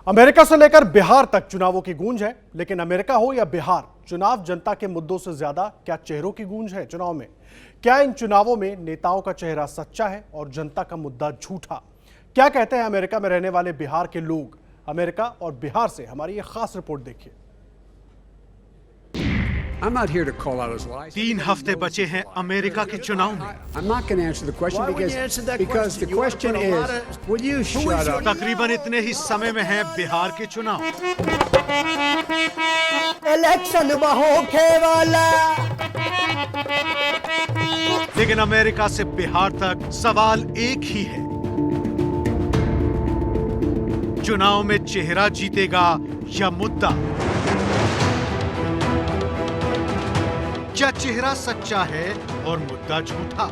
America से लेकर बिहार तक चुनावों की गूंज है, लेकिन अमेरिका हो या बिहार, चुनाव जनता के मुद्दों से ज्यादा क्या चेहरों की गूंज है चुनाव में? क्या इन चुनावों में नेताओं का चेहरा सच्चा है और जनता का मुद्दा झूठा? क्या कहते हैं अमेरिका में रहने वाले बिहार के लोग? अमेरिका और बिहार से हमारी ये खास रिपोर्ट देखिए। 3 हफ्ते बचे हैं अमेरिका के चुनाव में। तकरीबन इतने ही समय में है बिहार के चुनाव। इलेक्शन होके वाला, लेकिन अमेरिका से बिहार तक सवाल एक ही है, चुनाव में चेहरा जीतेगा या मुद्दा? क्या चेहरा सच्चा है और मुद्दा झूठा?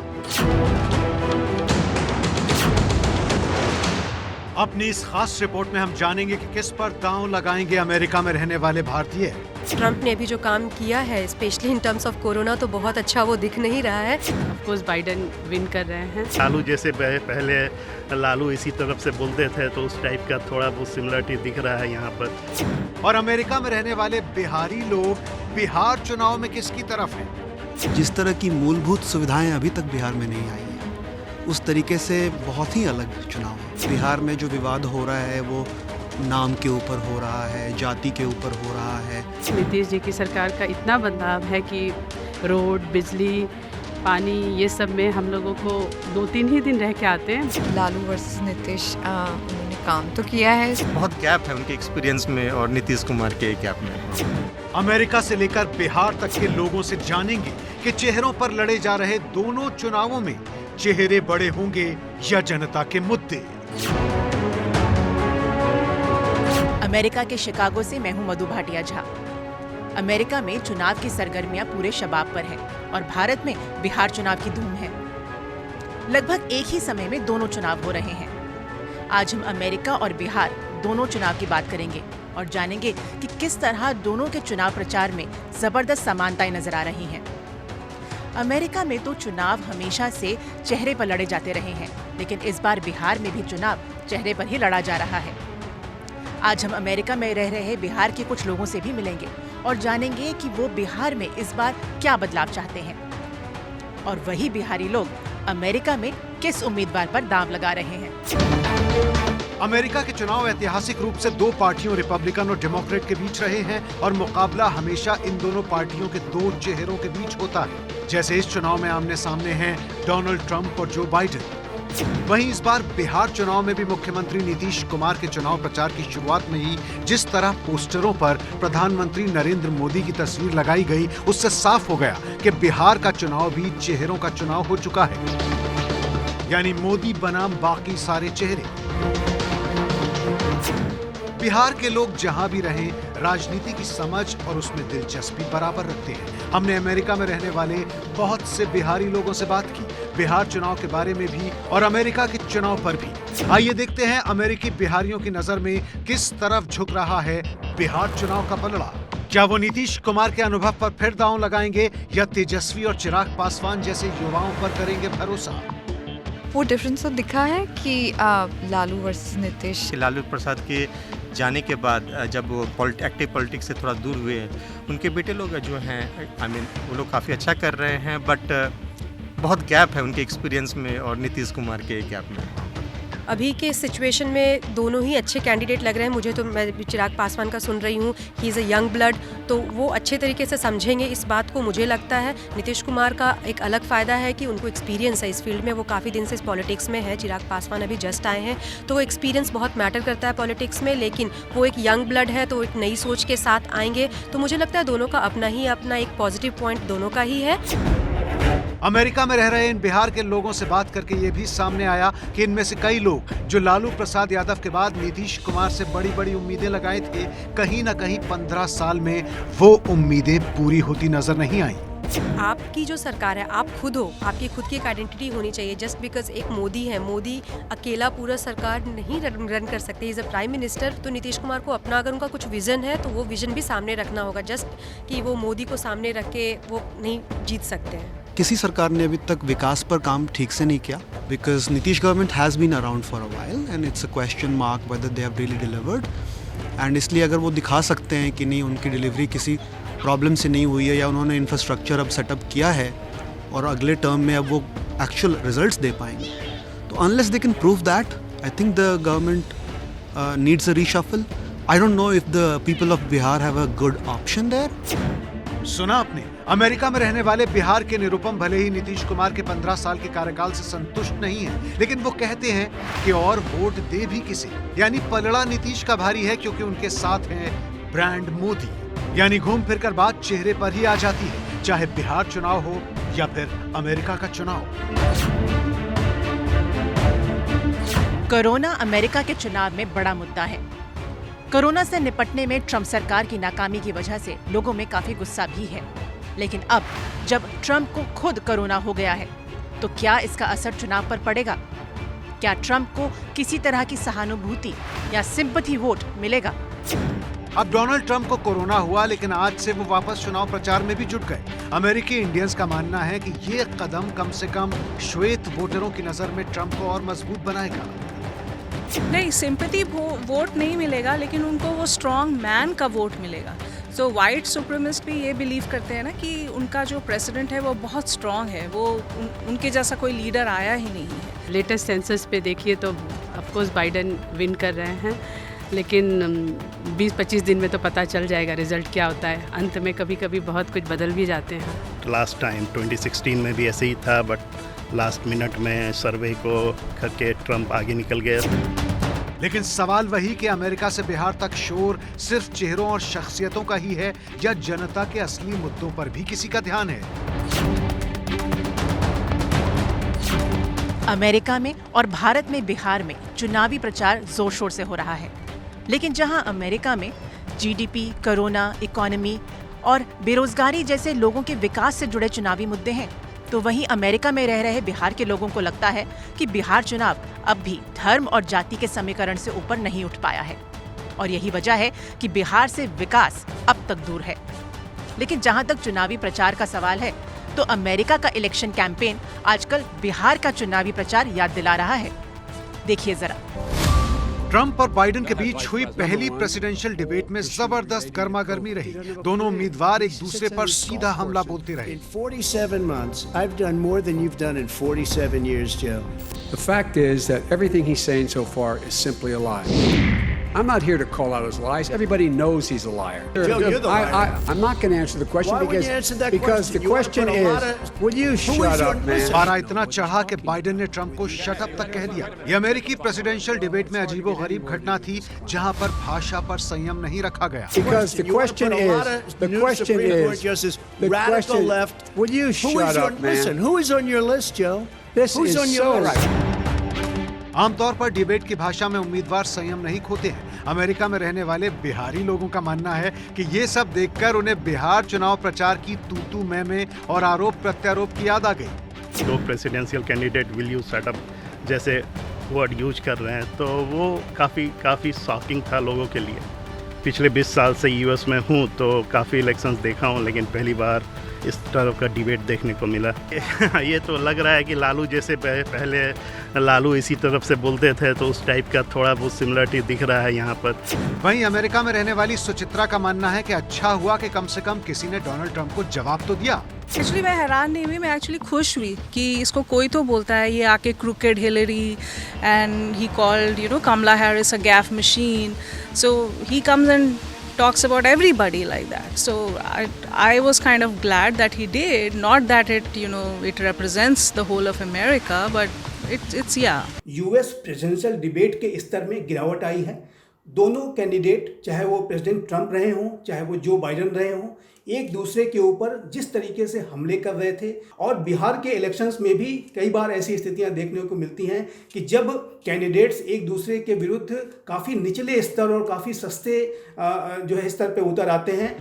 अपनी इस खास रिपोर्ट में हम जानेंगे कि किस पर दांव लगाएंगे अमेरिका में रहने वाले भारतीय। ट्रंप ने अभी जो काम किया है, specially in terms of corona, तो बहुत अच्छा वो दिख नहीं रहा है। ऑफ कोर्स बाइडेन विन कर रहे हैं। लालू जैसे पहले लालू इसी तरफ से बोलते थे, तो उस टाइप का थोड़ा बहुत सिमिलरिटी दिख रहा है यहाँ पर। और अमेरिका में रहने वाले बिहारी लोग बिहार चुनाव में किसकी तरफ हैं? जिस तरह की मूलभूत सुविधाएं अभी तक बिहार में नहीं आई हैं, उस तरीके से बहुत ही अलग चुनाव है। बिहार में जो विवाद हो रहा है वो नाम के ऊपर हो रहा है, जाति के ऊपर हो रहा है। नीतीश जी की सरकार का इतना बदलाव है कि रोड, बिजली, पानी, ये सब में हम लोगों को 2-3 ही दिन रह के आते हैं। लालू वर्सेस नीतीश, उन्होंने काम तो किया है। बहुत गैप है उनके एक्सपीरियंस में और नीतीश कुमार के गैप में। अमेरिका से लेकर बिहार तक के लोगों से जानेंगे कि चेहरों पर लड़े जा रहे दोनों चुनावों में चेहरे बड़े होंगे या जनता के मुद्दे। अमेरिका के शिकागो से मैं हूं मधु भाटिया झा। अमेरिका में चुनाव की सरगर्मियां पूरे शबाब पर है और भारत में बिहार चुनाव की धूम है। लगभग एक ही समय में दोनों चुनाव हो रहे हैं। आज हम अमेरिका और बिहार दोनों चुनाव की बात करेंगे और जानेंगे कि किस तरह दोनों के चुनाव प्रचार में जबरदस्त समानताएं नजर आ रही हैं। अमेरिका में तो चुनाव हमेशा से चेहरे पर लड़े जाते रहे हैं, लेकिन इस बार बिहार में भी चुनाव चेहरे पर ही लड़ा जा रहा है। आज हम अमेरिका में रह रहे बिहार के कुछ लोगों से भी मिलेंगे और जानेंगे कि वो बिहार में इस बार क्या बदलाव चाहते हैं और वही बिहारी लोग अमेरिका में किस उम्मीदवार पर दांव लगा रहे हैं। अमेरिका के चुनाव ऐतिहासिक रूप से 2 पार्टियों रिपब्लिकन और डेमोक्रेट के बीच रहे हैं और मुकाबला हमेशा इन दोनों पार्टियों के 2 चेहरों के बीच होता है। जैसे इस चुनाव में आमने सामने हैं डोनाल्ड ट्रंप और जो बाइडेन। वहीं इस बार बिहार चुनाव में भी मुख्यमंत्री नीतीश कुमार के चुनाव प्रचार की शुरुआत में ही जिस तरह पोस्टरों पर प्रधानमंत्री नरेंद्र मोदी की तस्वीर लगाई गई, उससे साफ हो गया कि बिहार का चुनाव भी चेहरों का चुनाव हो चुका है, यानी मोदी बनाम बाकी सारे चेहरे। बिहार के लोग जहां भी रहें, राजनीति की समझ और उसमें दिलचस्पी बराबर रखते हैं। हमने अमेरिका में रहने वाले बहुत से बिहारी लोगों से बात की, बिहार चुनाव के बारे में भी और अमेरिका के चुनाव पर भी। आइए देखते हैं अमेरिकी बिहारियों की नजर में किस तरफ झुक रहा है बिहार चुनाव का पलड़ा। क्या वो नीतीश कुमार के अनुभव पर फिर दांव लगाएंगे या तेजस्वी और चिराग पासवान जैसे युवाओं पर करेंगे भरोसा? वो डिफरेंस तो दिखा है कि लालू वर्सेस नीतीश। लालू प्रसाद के जाने के बाद जब वो एक्टिव पॉलिटिक्स से थोड़ा दूर हुए, उनके बेटे लोग जो हैं वो लोग काफ़ी अच्छा कर रहे हैं, बट बहुत गैप है उनके एक्सपीरियंस में और नीतीश कुमार के गैप में। अभी के सिचुएशन में दोनों ही अच्छे कैंडिडेट लग रहे हैं मुझे। तो मैं चिराग पासवान का सुन रही हूँ, he is a young blood, तो वो अच्छे तरीके से समझेंगे इस बात को, मुझे लगता है। नीतीश कुमार का एक अलग फ़ायदा है कि उनको एक्सपीरियंस है इस फील्ड में, वो काफ़ी दिन से इस पॉलिटिक्स में है। चिराग पासवान अभी जस्ट आए हैं, तो वो एक्सपीरियंस बहुत मैटर करता है पॉलिटिक्स में, लेकिन वो एक यंग ब्लड है, तो एक नई सोच के साथ आएंगे। तो मुझे लगता है दोनों का अपना एक पॉजिटिव पॉइंट दोनों का ही है। अमेरिका में रह रहे इन बिहार के लोगों से बात करके ये भी सामने आया कि इनमें से कई लोग जो लालू प्रसाद यादव के बाद नीतीश कुमार से बड़ी उम्मीदें लगाए थे, कहीं ना कहीं 15 साल में वो उम्मीदें पूरी होती नजर नहीं आई। आपकी जो सरकार है, आप खुद हो, आपकी खुद की एक आइडेंटिटी होनी चाहिए। जस्ट बिकॉज एक मोदी है, मोदी अकेला पूरा सरकार नहीं रन कर सकते, इज अ प्राइम मिनिस्टर। तो नीतीश कुमार को अपना अगर उनका कुछ विजन है तो वो विजन भी सामने रखना होगा। जस्ट कि वो मोदी को सामने रख के वो नहीं जीत सकते हैं। किसी सरकार ने अभी तक विकास पर काम ठीक से नहीं किया, because Nitish government has been around for a while and it's a question mark whether they have really delivered. And इसलिए अगर वो दिखा सकते हैं कि नहीं, उनकी डिलीवरी किसी प्रॉब्लम से नहीं हुई है या उन्होंने इंफ्रास्ट्रक्चर अब सेटअप किया है और अगले टर्म में अब वो एक्चुअल रिजल्ट्स दे पाएंगे, तो unless they can prove that, I think the government needs a reshuffle. I don't know if the people of Bihar have a good option there. सुना आपने, अमेरिका में रहने वाले बिहार के निरुपम भले ही नीतीश कुमार के 15 साल के कार्यकाल से संतुष्ट नहीं है, लेकिन वो कहते हैं कि और वोट दे भी किसे, यानी पलड़ा नीतीश का भारी है, क्योंकि उनके साथ है ब्रांड मोदी। यानी घूम फिर कर बात चेहरे पर ही आ जाती है, चाहे बिहार चुनाव हो या फिर अमेरिका का चुनाव। कोरोना अमेरिका के चुनाव में बड़ा मुद्दा है। कोरोना से निपटने में ट्रंप सरकार की नाकामी की वजह से लोगों में काफी गुस्सा भी है, लेकिन अब जब ट्रंप को खुद कोरोना हो गया है, तो क्या इसका असर चुनाव पर पड़ेगा? क्या ट्रंप को किसी तरह की सहानुभूति या सिंपैथी वोट मिलेगा? अब डोनाल्ड ट्रंप को कोरोना हुआ, लेकिन आज से वो वापस चुनाव प्रचार में भी जुट गए। अमेरिकी इंडियंस का मानना है कि ये कदम कम से कम श्वेत वोटरों की नजर में ट्रंप को और मजबूत बनाएगा। नहीं, सिंपैथी वोट नहीं मिलेगा, लेकिन उनको वो स्ट्रॉन्ग मैन का वोट मिलेगा। सो वाइट सुप्रीमिस्ट भी ये बिलीव करते हैं ना कि उनका जो प्रेसिडेंट है वो बहुत स्ट्रॉन्ग है, वो उनके जैसा कोई लीडर आया ही नहीं है। लेटेस्ट सेंसस पे देखिए तो ऑफकोर्स बाइडन विन कर रहे हैं, लेकिन 20-25 दिन में तो पता चल जाएगा रिजल्ट क्या होता है। अंत में कभी कभी बहुत कुछ बदल भी जाते हैं। लास्ट टाइम 2016 में भी ऐसे ही था, बट लास्ट मिनट में सर्वे को करके ट्रंप आगे निकल गया। लेकिन सवाल वही कि अमेरिका से बिहार तक शोर सिर्फ चेहरों और शख्सियतों का ही है या जनता के असली मुद्दों पर भी किसी का ध्यान है? अमेरिका में और भारत में बिहार में चुनावी प्रचार जोर शोर से हो रहा है, लेकिन जहां अमेरिका में जीडीपी, कोरोना, इकोनॉमी और बेरोजगारी जैसे लोगों के विकास से जुड़े चुनावी मुद्दे हैं, तो वहीं अमेरिका में रह रहे बिहार के लोगों को लगता है कि बिहार चुनाव अब भी धर्म और जाति के समीकरण से ऊपर नहीं उठ पाया है, और यही वजह है कि बिहार से विकास अब तक दूर है। लेकिन जहां तक चुनावी प्रचार का सवाल है, तो अमेरिका का इलेक्शन कैंपेन आजकल बिहार का चुनावी प्रचार याद दिला रहा है। देखिए जरा। ट्रंप और बाइडेन के बीच हुई पहली प्रेसिडेंशियल डिबेट में जबरदस्त गर्मागर्मी रही। दोनों उम्मीदवार एक दूसरे पर सीधा हमला बोलते रहे। In 47 months, I've done more than you've done in 47 years, Joe. The fact is that everything he's saying so far is simply a lie. I'm not here to call out his lies. Everybody knows he's a liar. Joe, you're the liar. I'm not going to answer the question. Why wouldn't you answer that because the question is, will you shut up, man? पारा इतना चढ़ा कि Biden ने Trump को shut up तक कह दिया। ये अमेरिकी प्रेसिडेंशियल डिबेट में अजीबोगरीब घटना थी, जहां पर भाषा पर संयम नहीं रखा गया। Because the question is, radical left. Will you shut up, man? Listen, who is on your list, Joe? This Who's is on your so list? right. आमतौर पर डिबेट की भाषा में उम्मीदवार संयम नहीं खोते हैं। अमेरिका में रहने वाले बिहारी लोगों का मानना है कि ये सब देखकर उन्हें बिहार चुनाव प्रचार की तू-तू मैं और आरोप प्रत्यारोप की याद आ गई। दो presidential candidate will you setup जैसे वर्ड यूज कर रहे हैं, तो वो काफ़ी शॉकिंग था लोगों के लिए। पिछले 20 साल से यूएस में हूँ, तो काफ़ी इलेक्शंस देखा हूँ, लेकिन पहली बार इस तरह का डिबेट देखने को मिला। ये तो लग रहा है कि लालू जैसे पहले लालू इसी तरफ से बोलते थे, तो उस टाइप का थोड़ा बहुत सिमिलरिटी दिख रहा है यहाँ पर। वहीं अमेरिका में रहने वाली सुचित्रा का मानना है कि अच्छा हुआ कि कम से कम किसी ने डोनाल्ड ट्रंप को जवाब तो दिया। एक्चुअली मैं हैरान नहीं हुई, मैं एक्चुअली खुश हुई कि इसको कोई तो बोलता है ये आके crooked Hillary, and he called Kamala Harris a gaffe machine, so he comes and talks about everybody like that. So I was kind of glad that he did, not that it represents the whole of America, but it's yeah. US presidential debate के स्तर में गिरावट आई है। दोनों candidate, चाहे वो president Trump रहे हों, चाहे वो जो बाइडेन रहे हों, एक दूसरे के ऊपर जिस तरीके से हमले कर रहे थे, और बिहार के इलेक्शंस में भी कई बार ऐसी स्थितियां देखने को मिलती हैं कि जब कैंडिडेट्स एक दूसरे के विरुद्ध काफ़ी निचले स्तर और काफ़ी सस्ते स्तर पे उतर आते हैं।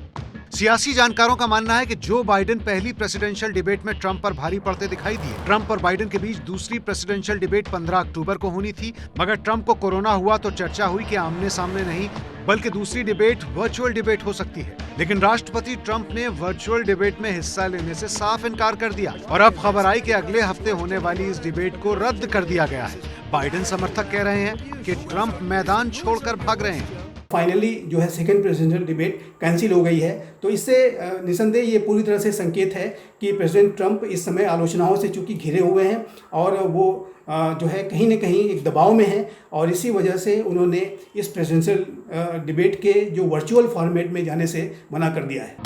सियासी जानकारों का मानना है कि जो बाइडेन पहली प्रेसिडेंशियल डिबेट में ट्रंप पर भारी पड़ते दिखाई दिए। ट्रंप और बाइडेन के बीच दूसरी प्रेसिडेंशियल डिबेट 15 अक्टूबर को होनी थी, मगर ट्रंप को कोरोना हुआ तो चर्चा हुई कि आमने सामने नहीं बल्कि दूसरी डिबेट वर्चुअल डिबेट हो सकती है। लेकिन राष्ट्रपति ट्रंप ने वर्चुअल डिबेट में हिस्सा लेने से साफ इनकार कर दिया और अब खबर आई कि अगले हफ्ते होने वाली इस डिबेट को रद्द कर दिया गया है। बाइडेन समर्थक कह रहे हैं कि ट्रंप मैदान छोड़कर भाग रहे हैं। फाइनली जो है सेकेंड प्रेसिडेंशियल डिबेट कैंसिल हो गई है, तो इससे निसंदेह ये पूरी तरह से संकेत है कि प्रेसिडेंट ट्रंप इस समय आलोचनाओं से चूंकि घिरे हुए हैं और वो जो है कहीं न कहीं एक दबाव में है और इसी वजह से उन्होंने इस प्रेसिडेंशियल डिबेट के जो वर्चुअल फॉर्मेट में जाने से मना कर दिया है।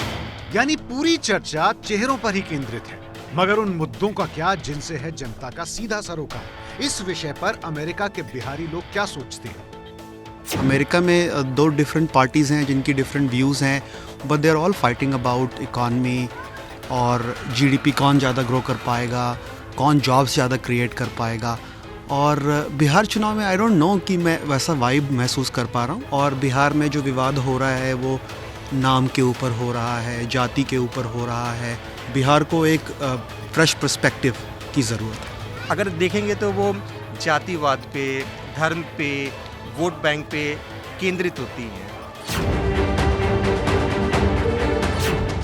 यानी पूरी चर्चा चेहरों पर ही केंद्रित है, मगर उन मुद्दों का क्या जिनसे है जनता का सीधा सरोकार। इस विषय पर अमेरिका के बिहारी लोग क्या सोचते हैं? अमेरिका में 2 डिफरेंट पार्टीज़ हैं जिनकी डिफरेंट व्यूज़ हैं, but they are all fighting about economy और जीडीपी कौन ज़्यादा ग्रो कर पाएगा, कौन जॉब्स ज़्यादा क्रिएट कर पाएगा। और बिहार चुनाव में आई डोंट नो कि मैं वैसा वाइब महसूस कर पा रहा हूँ। और बिहार में जो विवाद हो रहा है वो नाम के ऊपर हो रहा है, जाति के ऊपर हो रहा है। बिहार को एक फ्रेश पर्सपेक्टिव की ज़रूरत है। अगर देखेंगे तो वो जातिवाद पे, धर्म पे, वोट बैंक पे केंद्रित होती है।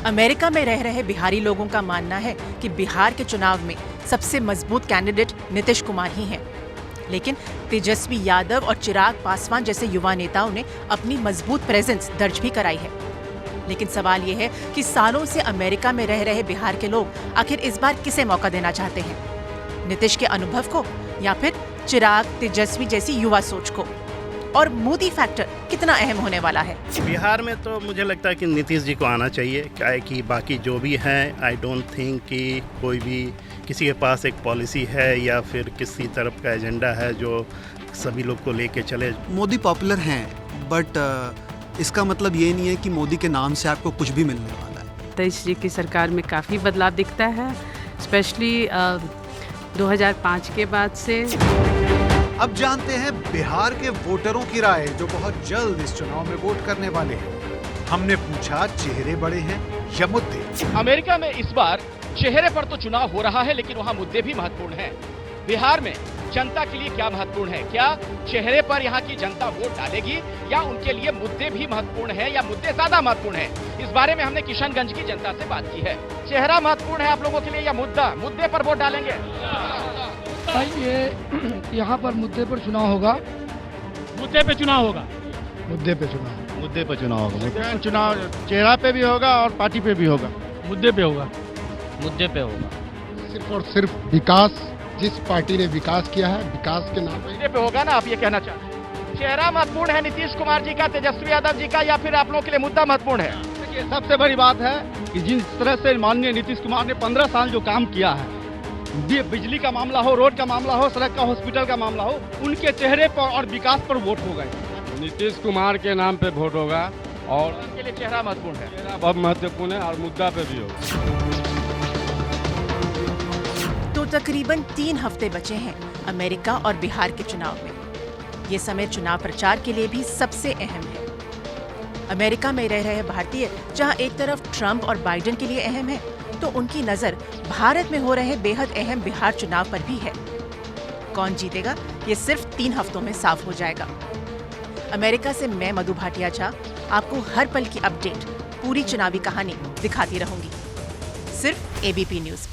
अमेरिका में रह रहे बिहारी लोगों का मानना है कि बिहार के चुनाव में सबसे मजबूत कैंडिडेट नीतीश कुमार ही हैं। लेकिन तेजस्वी यादव और चिराग पासवान जैसे युवा नेताओं ने अपनी मजबूत प्रेजेंस दर्ज भी कराई है। लेकिन सवाल ये है कि सालों से अमेरिका में रह रहे बिहार के लोग आखिर इस बार किसे मौका देना चाहते हैं, नीतीश के अनुभव को या फिर चिराग तेजस्वी जैसी युवा सोच को? और मोदी फैक्टर कितना अहम होने वाला है? बिहार में तो मुझे लगता है कि नीतीश जी को आना चाहिए। क्या है कि बाकी जो भी हैं, आई डोंट थिंक कि कोई भी किसी के पास एक पॉलिसी है या फिर किसी तरफ का एजेंडा है जो सभी लोग को लेके चले। मोदी पॉपुलर हैं, बट इसका मतलब ये नहीं है कि मोदी के नाम से आपको कुछ भी मिलने वाला है। नीतीश जी की सरकार में काफ़ी बदलाव दिखता है, स्पेशली 2005 के बाद से। अब जानते हैं बिहार के वोटरों की राय, जो बहुत जल्द इस चुनाव में वोट करने वाले हैं। हमने पूछा, चेहरे बड़े हैं या मुद्दे? अमेरिका में इस बार चेहरे पर तो चुनाव हो रहा है, लेकिन वहाँ मुद्दे भी महत्वपूर्ण हैं। बिहार में जनता के लिए क्या महत्वपूर्ण है? क्या चेहरे पर यहाँ की जनता वोट डालेगी या उनके लिए मुद्दे भी महत्वपूर्ण है या मुद्दे ज्यादा महत्वपूर्ण है? इस बारे में हमने किशनगंज की जनता से बात की है। चेहरा महत्वपूर्ण है आप लोगों के लिए या मुद्दा? मुद्दे पर वोट डालेंगे? ये यहाँ पर मुद्दे पर चुनाव होगा। मुद्दे पे चुनाव होगा। मुद्दे पे चुनाव, मुद्दे पर चुनाव होगा। चुनाव चेहरा पे भी होगा और पार्टी पे भी होगा। मुद्दे पे होगा। मुद्दे पे होगा। सिर्फ और सिर्फ विकास, जिस पार्टी ने विकास किया है, विकास के नाम मुद्दे पे होगा ना, आप ये कहना चाहते हैं? चेहरा महत्वपूर्ण है नीतीश कुमार जी का, तेजस्वी यादव जी का, या फिर आप लोगों के लिए मुद्दा महत्वपूर्ण है? देखिए, सबसे बड़ी बात है कि जिस तरह से माननीय नीतीश कुमार ने 15 साल जो काम किया है, बिजली का मामला हो, रोड का मामला हो, सड़क का, हॉस्पिटल का मामला हो, उनके चेहरे पर और विकास पर वोट होगा। नीतीश कुमार के नाम पे वोट होगा और उनके लिए चेहरा महत्वपूर्ण है। चेहरा बहुत महत्वपूर्ण है और मुद्दा पे भी होगा। तो तकरीबन 3 हफ्ते बचे हैं अमेरिका और बिहार के चुनाव में। ये समय चुनाव प्रचार के लिए भी सबसे अहम है। अमेरिका में रह रहे भारतीय जहां एक तरफ ट्रंप और बाइडेन के लिए अहम है, तो उनकी नजर भारत में हो रहे बेहद अहम बिहार चुनाव पर भी है। कौन जीतेगा ये सिर्फ 3 हफ्तों में साफ हो जाएगा। अमेरिका से मैं मधु भाटिया झा आपको हर पल की अपडेट, पूरी चुनावी कहानी दिखाती रहूंगी, सिर्फ एबीपी न्यूज पर।